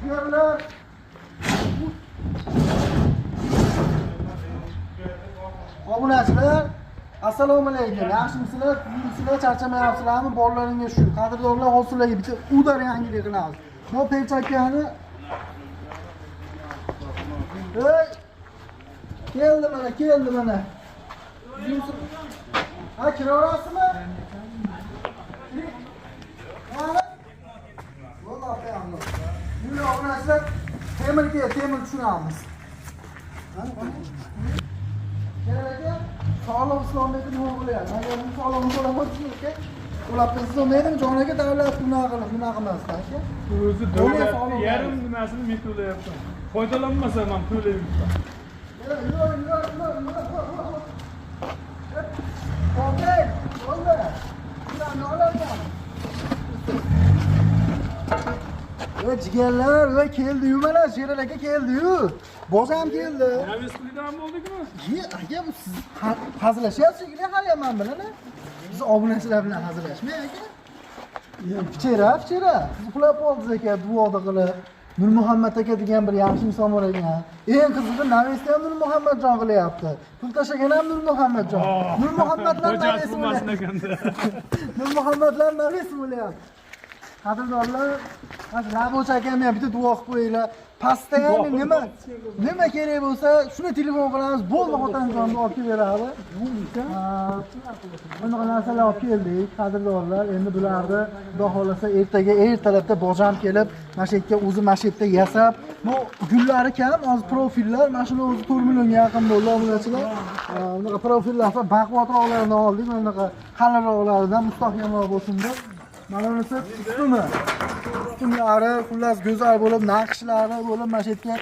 Yerler. Obunachilar, assalomu alaykum. Yaxshimisizlar? Sizlar charchamayapsizlarmi? Bolalaringiz shu. Qadrdonlar, hozirlarga bitta udar yangilik qilamiz. Bu perchakkani Hey! Keldi mana. Ha, kiraverasizmi? Mana. Vallahi be'amlo. Buni obunachilar temir tushunamiz. Kerak sog'lom islomlikni nima bo'lyapti? Agar bu sog'lom bo'lamasa, ularsiz olmaydimi? Jonaga davlat bunaqa qilmasdan aka. O'zi davlat yarim nimasini men to'layapman. Foydalanmasa ham to'layapman. Okey, bo'ldi. Bularni olarkan. Jigarlar va keldi-yu mana Sherali aka keldi-yu. Bozam keldi. Navis qilgan bo'ldikmi? Aka bu siz hazillashyapsiz hali ham men bilan. Biz obunachilar bilan hazillashmay aka. Fichera. Siz uxlab qoldingiz aka duoda qilib. Nurmuhammad aka degan bir yaxshi inson bor ekan. Eng qizig'i Navisda ham Nurmuhammadjon qilyapti. Pul tashlagan ham Nurmuhammadjon. Nurmuhammadlar Navis bo'lmasin ekanda. Nurmuhammadlar Navis bo'lyapti. Qadrdonlar, Laboch akam ham bitta duo qilib qo'yinglar. Pastda ham nima kerak bo'lsa, shuni telefon qilamiz, bo'ldi xotinjonni olib keladi. Bunaqa narsalar olib keldik, qadrdonlar. Endi bularni xudo xolasa ertaga ertalabda bojam kelib, mana shu yerga o'zi mana shu yerda yasab, bu gullari kam, hozir profillar, mana shuni o'zi 4 millionga yaqin bo'ldi obunachilar. Bunaqa profillar baquvvatroqlardan oldik, mana bunaqa qalinroqlaridan mustahkamroq bo'lsin deb. Mana bunisi ustunlari, xullas go'zal bo'lib, naqshlari bo'lib, mana shu yerga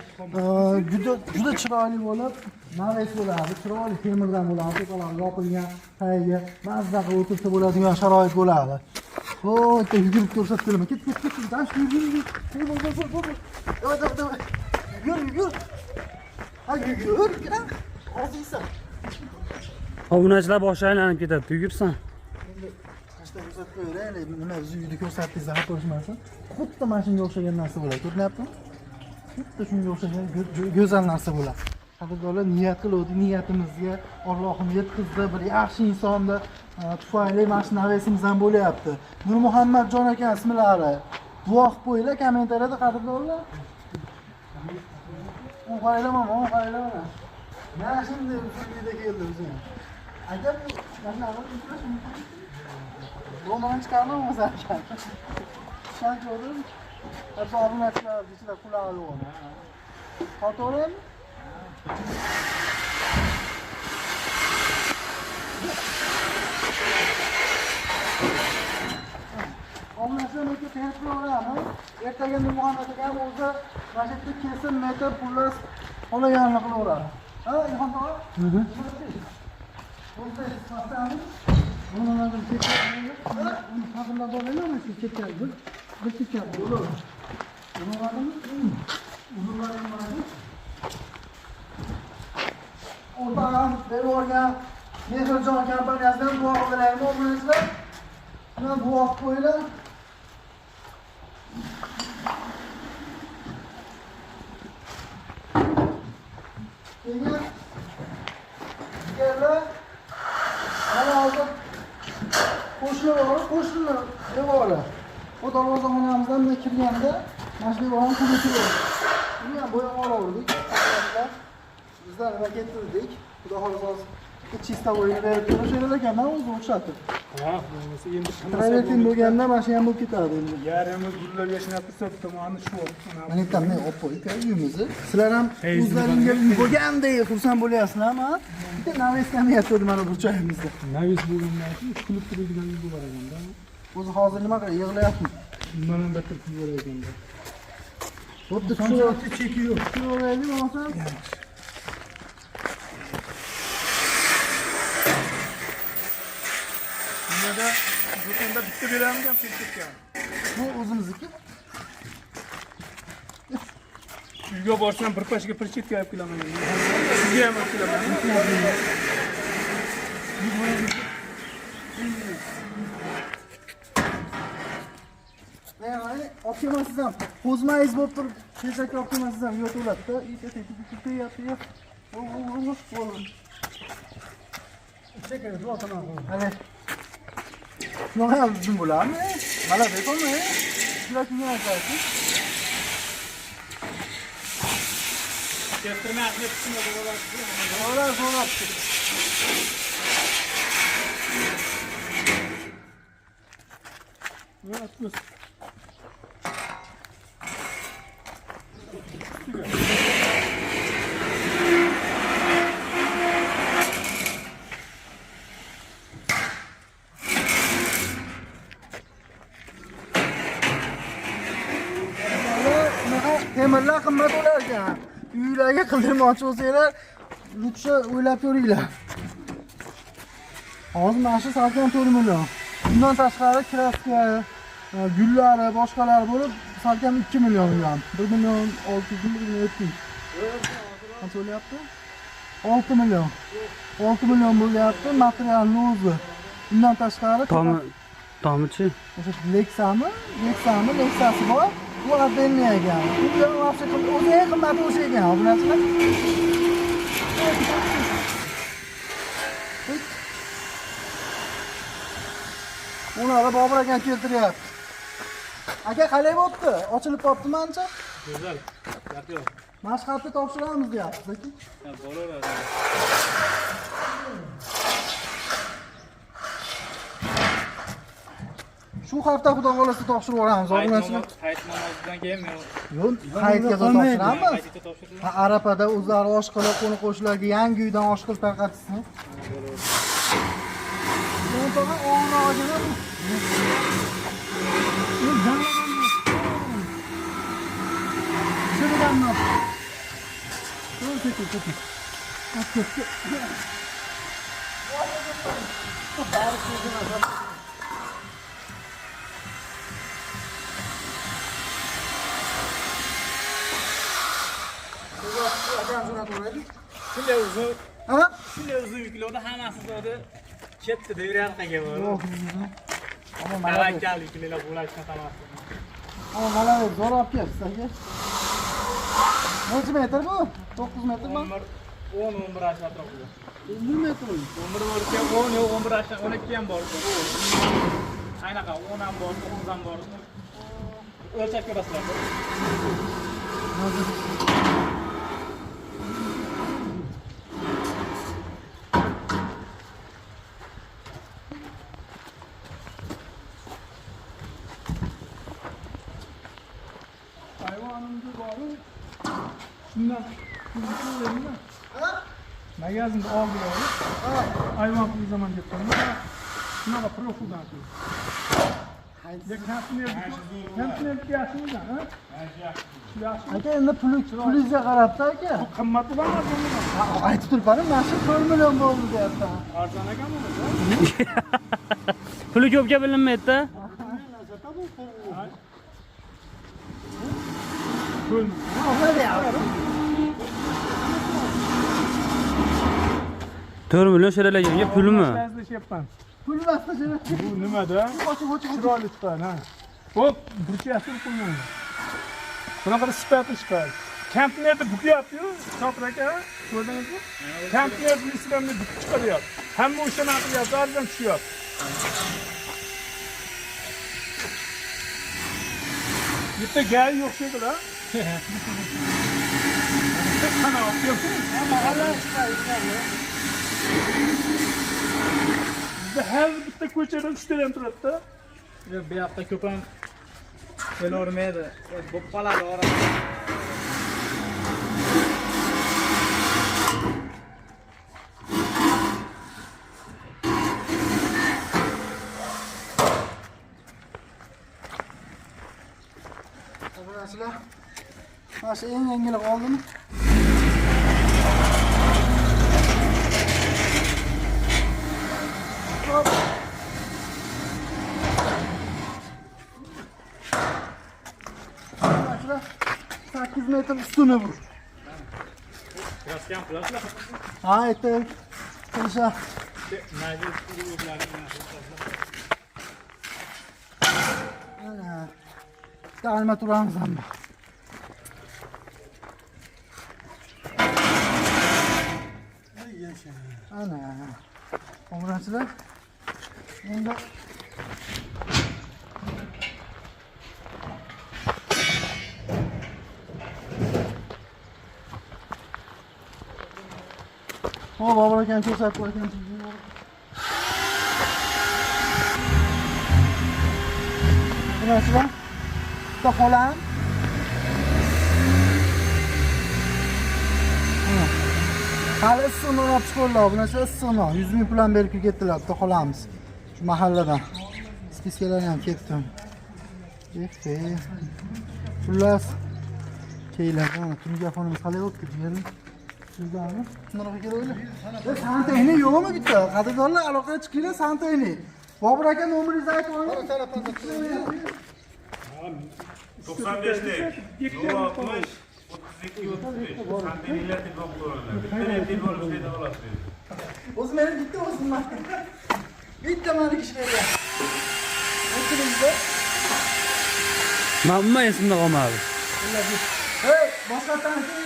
juda chiroyli bo'lib, naves bo'ladi. Chiroyli temirdan bo'ladi. To'qalar yopilgan, tagiga mazza qilib o'tirsa bo'ladigan sharoit bo'ladi. O, bitta yugurib ko'rsatdim. Ket. Dash yur. Yur. Ha, yur. Hozirsan. Obunachilar boshi aylanib ketadi. Yugursan. Nima uyni ko'rsatdingiz, xato bo'lmasin. Xuddi mana shunga o'xshagan narsa bo'ladi. Ko'ryapsizmi? Xuddi shunga o'xshagan go'zal narsa bo'ladi. Qadrdonlar niyat qildik, niyatimizga Allohim yetkazdi, bir yaxshi insonni tufayli mana shu navesimiz ham bo'lyapti. Nurmuhammadjon aka ismlari. Duo qilib qo'yinglar kommentariyada qadrdonlar. Qaranglar. Mana shunday usulda keldi bizga. Ajab, mana roman chiqarmamiz aka. Shuncha o'rin. Hatto obunachilar ichida qulog'i yo'q. Foto'rin. Obunachilar nega tayyorlayapmiz? Ertaga Nurmuhammad aka ham o'zi mana shu yerda kesim metr pullas olaganini qilaveradi. Ha, Ilhom aka? Bo'lsa, pastaning Bunlardan çeker. Bunlardan dolayı şu çeker. Bu çeker. Bunlardan oradan beri oraya Mehircan kampanyasından dua kılarım obunachilar. Buna dua qo'yinglar. Gellar. Mana hozir qo'shnilar devori. O darvozaxonamizdan bunday kirganda mana shu devorni qurib buni ham bo'yab olaverdik. Bizlar nima kettirdik? Xudo xolasa chista bo'yini berib turishlar ekan, o'zi o'xshatib. Ha, bo'lmasa endi travertin bo'lganda mana shu ham bo'lib ketadi endi. Yarimiz gullar yashnab tursa, tomoni shu. Mana yerdan men olib qo'yib uyimizni. Sizlar ham o'zlaringizga uy bo'lgandek xursand bo'lyapsizlarmi? Bitta naves ham yasadi mana bu joyimizda. Navis bo'lgandan keyin kulib turadigan uy bo'lar ekanda. O'zi hozir nima qilib yig'layapti? Mana bitta pul bo'lar ekanda. Xuddi shuncha cheki yo'q. Shu o'raylik bo'lsa. Bunda do'konda bitta beramigan ketgan. Bu o'zimizniki. Uyga borsam bir pashga pirchetka olib kelaman. Sizga ham olib kelaman. Ne var? Olib kelmasiz ham. Qo'zmangiz bo'lib turib, tezakka olib kelmasiz ham yo'toladi-da. Yeyapti. Hadi. Shunaqa ham bizning bo'ladimi? Mana bekormi? Shular shunga aytasiz. Kestirmay aqli tushunma bo'lar. Zo'rab. Yo'q, temirlar qimmat bo'lar ekan. Uylarga qildirmoqchi bo'lsanglar, lutcha o'ylab ko'ringlar. Hozir mana shu salkam 4 million. Bundan tashqari kraska, gullari, boshqalari bo'lib, salkam 2 million ham. 1 million 600 ming, 1 million 700. Qancha bo'lyapti? 6 million. 6 million bo'lyapti materialni o'zi. Bundan tashqari tomichi o'sha Lexasi bor. Bu отдельный ekan. Bu вообще o'zi qimmat o'sha ekan, bilasizlar? Ularni Bobur aka keltiryapti. Aka qalay bo'pti? Ochilib qoptimi ancha? Go'zal. Yo'q. Mashhadni topshiramiz deyapsiz aka. Bo'laveradi. Shu hafta xudo xolasa topshirib yuboramiz, obunachilar. Hayit namozidan keyin Yo'q, hayitga topshiramiz. Arapada o'zlari osh qilib, qo'ni qo'shnilarga yangi uydan osh qilib tarqatishsin. To'g'ri, o'g'log'ini. Shiridanmi? To'g'ri. shunday o'zi Ha? shunday o'zi yuklovda hammasi o'zi ketdi devriyarqaga bor. Ama mana Tavakkal yuklar bo'lashni tamam. mana zo'r olib kelibsiz aka. Necha metr bu? 9 metrmi? 10-11 atrofida. 11 metrmi? 11 bor ekan, 10 yo'q, 11 ashna 12 ham bor. Aynaqa 10 ham bor, 9 ham bor. O'lchab ko'rasizlar. Hayvanımızı bağlı. Şundan kuzuklarını magazinda oldi olib, ayvon qilgan zaman ketdim. Shunaqa profildan atıyor. Haydi kampner yaxshimi, ha? Yaxshi. Aka endi pulingizga qarabdi aka. Bu qimmat bo'ladimi bundan? Aytib turibman, mana shu 4 million bo'ldi deyapti. Arzon ekanmi bu? puli ko'pga bilinmaydi-da. Pul. To'rt million shiralaganga pulmi? Pul emasda shuni. Bu nimada? Chiroyli chiqadi, ha. Hop, burchasi qo'ymaydi. Bunaqa sifati chiqadi. Kampnerni bukyapti-yu, Chopir aka, ko'rdingizmi? Kampnerni islamni bukib chiqaryapti. Hamma o'shani qilyapti, arzon tushyapti. Bitta gay yo'q shekilli. Qana o'qiyapti. Mahalla chiqadi. Har bitta ko'chada 3 tadan turadi-da. Bu yoqda ko'p ham kelavermaydi. Bo'lib qoladi orada. Obunachilar. Mana shu eng yengili qoldimi? Hop. 8 metr ustuni bu. Raskan plasla. Ha, aytib. Qilsa. Majlis urug'lari. Ana. bitta armaturamiz ham bor. Ana. Obunachilar. Endi bobur akam ko'rsatib qo'ygan. Obunachilar. Bitta xolam. Hali issiqni olib chiqdilar, bunaqa issiqni 100 ming puldan berib ketdilar, bitta xolamiz. Shu mahalladan. Spiskalarni ham ketdim. Xullas, keylardan telefonimiz qalay bo'lib ketgan? Sizlarmi? Shunday kelaylik. Santayni yo'qmi bitta? Qadrdonlar aloqaga chiqinglar, Santayni. Bobur aka nomeringizni aytib qo'ying. 95lik 060 O'zi meni bitta o'zim bitta meni kishi bergan. O'tiringizda. Mamma esimda qolmadi. Hey, boshqa tanishing.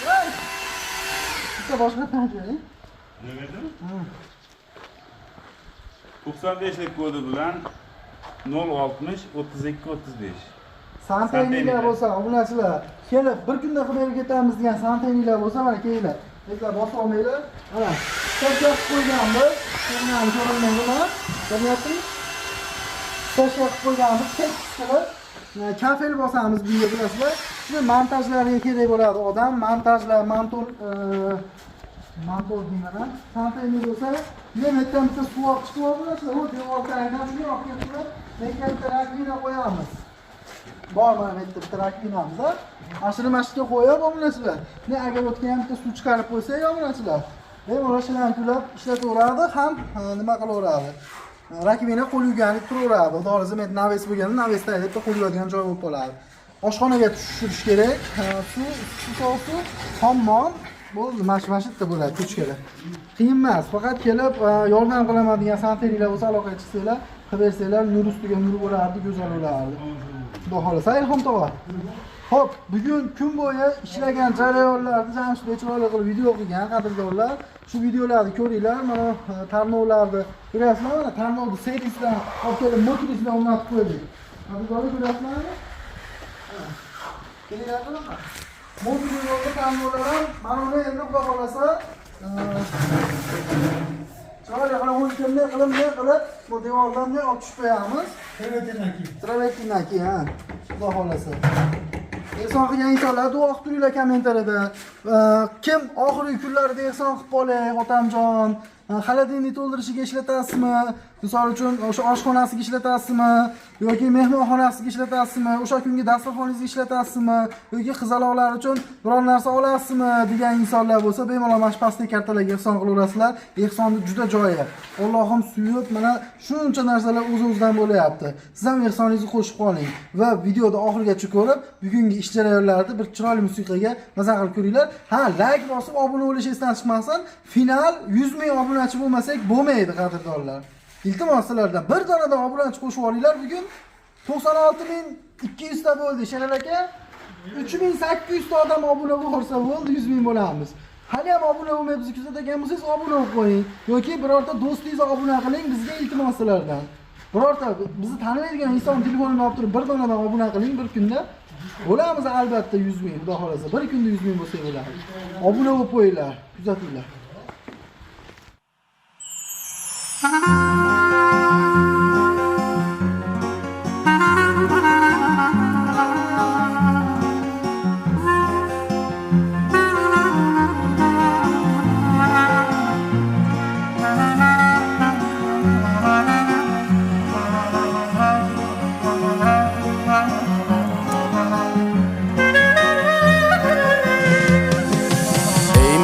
Hey. Bitta boshqa tanishing. Nima dedi? 95lik kodi bilan 060 32 35. Santaynilar bo'lsa, obunachilar, kelib bir kunda qilib ketamiz degan santaynilar bo'lsa, mana kelinglar. Sizlar bosib olmanglar. Mana, tashkil qo'yganmiz. Ko'rmayman, ko'rmayman. Ko'ryapsizmi? Tashkil qo'yganmiz, tekis qilib kafel bosamiz bunga bilasizlar. Shuni montajlarga kerak bo'ladi. Odam montajlar, mantor deyman. Santayni bo'lsa, yerdan bitta suv olib chiqib olinglar, u devordan shuni olib kelib, bitta rakvina qo'yamiz. Bor mana bitta rakvinamiz. Ashini mashqqa qo'yib obunachilar. Ne agar o'tgan bitta suv chiqarib qo'ysa, obunachilar. Bemalol shilan kulib ishlataveradi ham nima qilaveradi. Rakvina qo'l yuganib turaveradi. Xudo men naves bo'lganda navesda deb qo'l yuvadigan joy bo'lib qoladi. Oshxonaga tushirish kerak. Suv, hammom bo'ldi, mashmashitda bo'ladi, ko'chkada. Qiyin emas, faqat kelib yordam qilaman degan santaynilar bo'lsa aloqaga chiqsanglar, qilib bersanglar, nur ustiga nur bo'lardi, go'zal bo'lardi. Xudo xolasa, Ilhom tog'a. Xo'p, bugun kun bo'yi ishlagan jarayonlarni Jamshidbek chiroyli qilib video qilgan qadrdonlar. Shu videolarni ko'ringlar, mana tarnovlarni ko'rasizlar, mana tarnovni serisidan olib kelib motorisdan o'rnatib qo'ydik. Qadrdonlar ko'rasizlarmi? Kelinglar. Mobilyo'lda tarnovlar ham mana uni endi xudo xolasa chiroyli qilib o'lchamli qilib bu devordan olib tushib qo'yamiz. Travertinaki, ha. Xudo xolasa. Ehson qilgan insonlar duo qilib turinglar kommentariyada. Kim oxirgi kunlarda ehson qilib qoling, otamjon, xolodilnik to'ldirishiga ishlatasizmi? Misol uchun o'sha oshxonasiga ishlatasizmi yoki mehmonxonasiga ishlatasizmi? O'sha kungi dasturxoningizga ishlatasizmi yoki qizaloqlar uchun biror narsa olasizmi degan insonlar bo'lsa, bemalol mana shu pastdagi kartalarga ehson qilaverasizlar. Ehsonni juda joyi. Allohim suyib, mana shuncha narsalar o'z-o'zidan bo'layapti. Siz ham ehsoningizni qo'shib qoling va videoni oxirigacha ko'rib, bugungi ish jarayonlarini bir chiroyli musiqaga maza qilib ko'ringlar. Ha, like bosib obuna bo'lish esdan chiqmasin. Final 100 ming obunachi bo'lmasak bo'lmaydi, qadrdonlar. İltimos sizlardan bir donadan obunachi qo'shib olinglar. Bugun 96.200 ta bo'ldi, Sherali aka. 3800 ta odam obuna bo'lsa bo'ldi, 100 ming bo'lamiz. Hali ham obuna bo'lmay bizni kuzatgan bo'lsangiz obuna bo'lib qo'ying yoki birorta do'stingizni obuna qiling bizga, iltimos sizlardan. Birorta bizni tanimaydigan inson telefonini olib turib bir donadan obuna qiling bir kunda. Bo'lamiz albatta 100 ming, xudo xolasa. Bir kunda 100 ming bo'lsa bo'ladi. Obuna bo'lib qo'yinglar, kuzatinglar.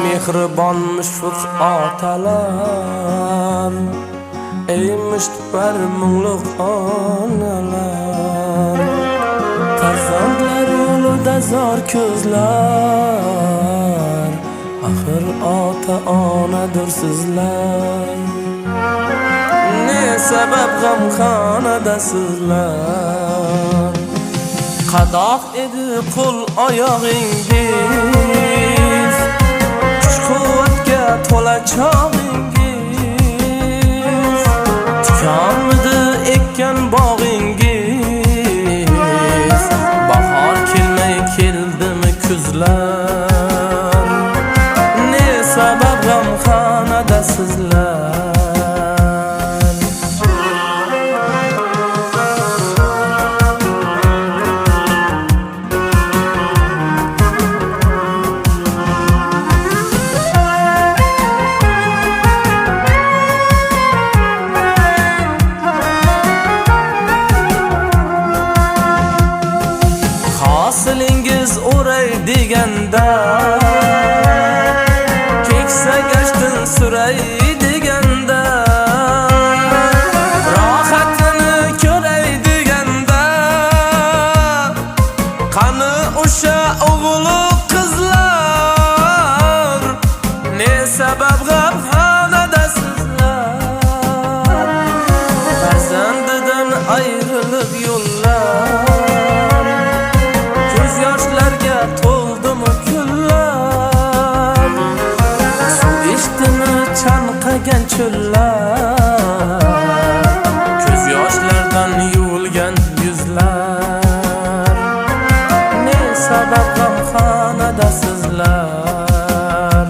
Mehribon mushfiq otalar, ey mushtipar mungluq onalar, farzandlar yo'lida zor ko'zlar, axir ota onadir sizlar. Ne sebep g'amxonadasizlar Qadoq edi qo'l oyog'ingiz Kuch-quvvatga to'la chog'ingiz Tikanmidi ekkan bog'ingiz Bahor kelmay keldimi kuzlar Ne sabab g'amxonadasizlar Hosilingiz o'ray deganda Keksa gashtin suray deganda Rohatini ko'ray deganda Qani o'sha o'g'lu qizlar Ne sabab g'amxonadasizlar Farzandidan ayrilib yo'llar Yoshlarga to'ldimi kunlar Suv ichdimi chanqagan cho'llar Ko'z yoshlardan yuvilgan yuzlar Ne sabab g'amxonadasizlar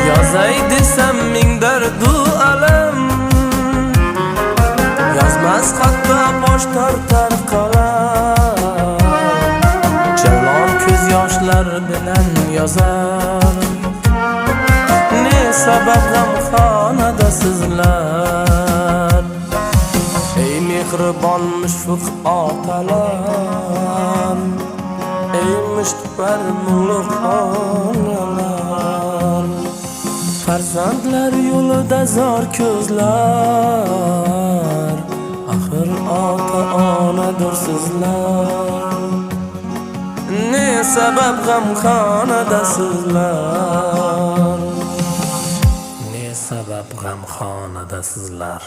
Yozay desam ming dardu alam Yozmas hatto bosh tortar qalam Jalon ko'z yoshlar bilan yozar Ne sabab g'amxonadasizlar Ey mehribon mushfiq otalar Ey mushtipar mulug' onalar Farzandlar yo'lida zor ko'zlar Axir ota-onadir sizlar Ne sabab g'amxonadasizlar Ne sabab g'amxonadasizlar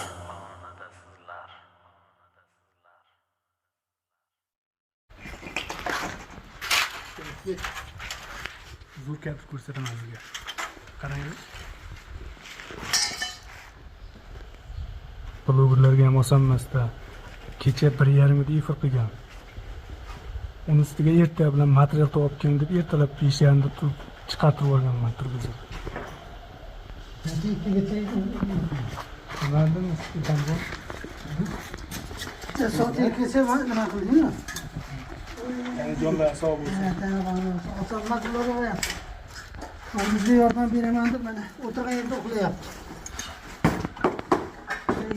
Zo'r kapit ko'rsataman sizga. Qarang. Blogerlarga ham oson emasda. Kecha 1,5 efir qilgan. Uni ustiga erta bilan material topib keldim deb ertalab peshanda turib chiqartirib olganman turgizib. Nimadan ekan bu? Soat 2gacha nima qildingmi? Jonlar sog' bo'lsin. Oson masalalar ham. Bizga yordam beraman deb mana o'tirgan yerda uxlayapti.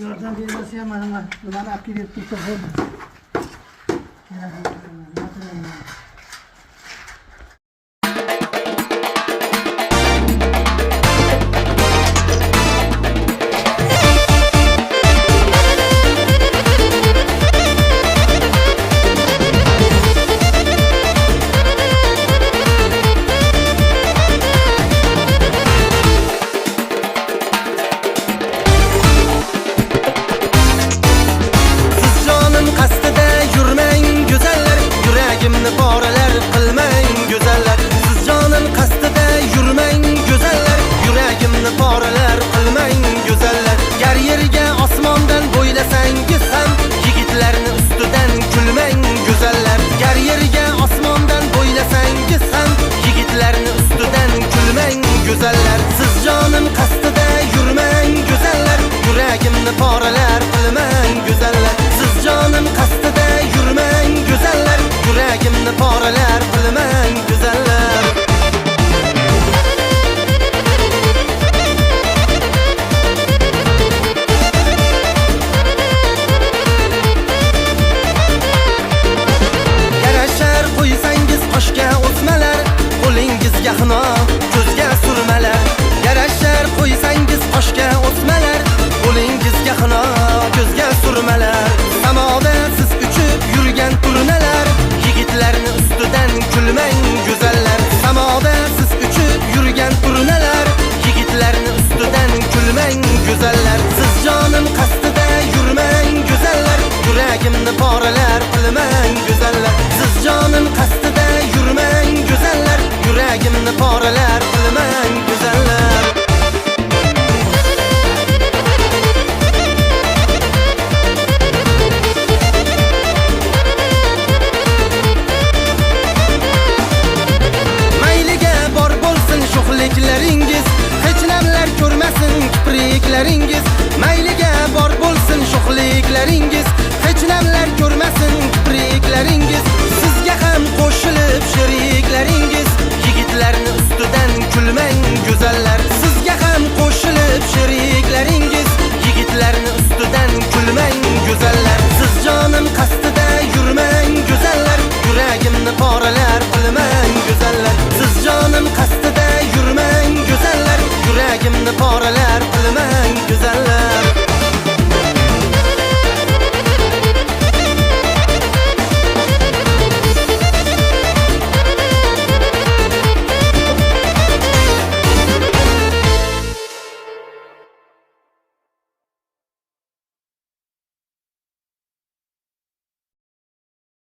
Yordam bermasa ham mana nimani olib kelib tursa bo'ldi. Siz canım qasdida yurmang go'zallar jonim qasdida yurmang go'zallar, yuragimni poralar qilmang go'zallar. Siz jonim qasdida yurmang go'zallar, yuragimni poralar qilmang go'zallar. Yarashar qo'ysangiz qoshga o'smalar, qo'lingizga xino, ko'zga surmalar. Yarashar qo'ysangiz qoshga o'smalar, qo'lingizga xino, ko'zga surmalar. Samoda siz uchib yurgan turnalar, yigitlarni ustidan kulmang go'zallar. Samoda siz uchib yurgan turnalar, yigitlarni ustidan kulmang go'zallar. Siz jonim qasdida yurmang go'zallar, yuragimni poralar qilmang go'zallar. Siz jonim qasdida yurmang go'zallar, yuragimni poralar qilmang go'zallar. Mayliga bor bo'lsin sho'xliklaringiz, hech namlar ko'rmasin kipriklaringiz. Mayliga bor bo'lsin sho'xliklaringiz, hech namlar ko'rmasin kipriklaringiz.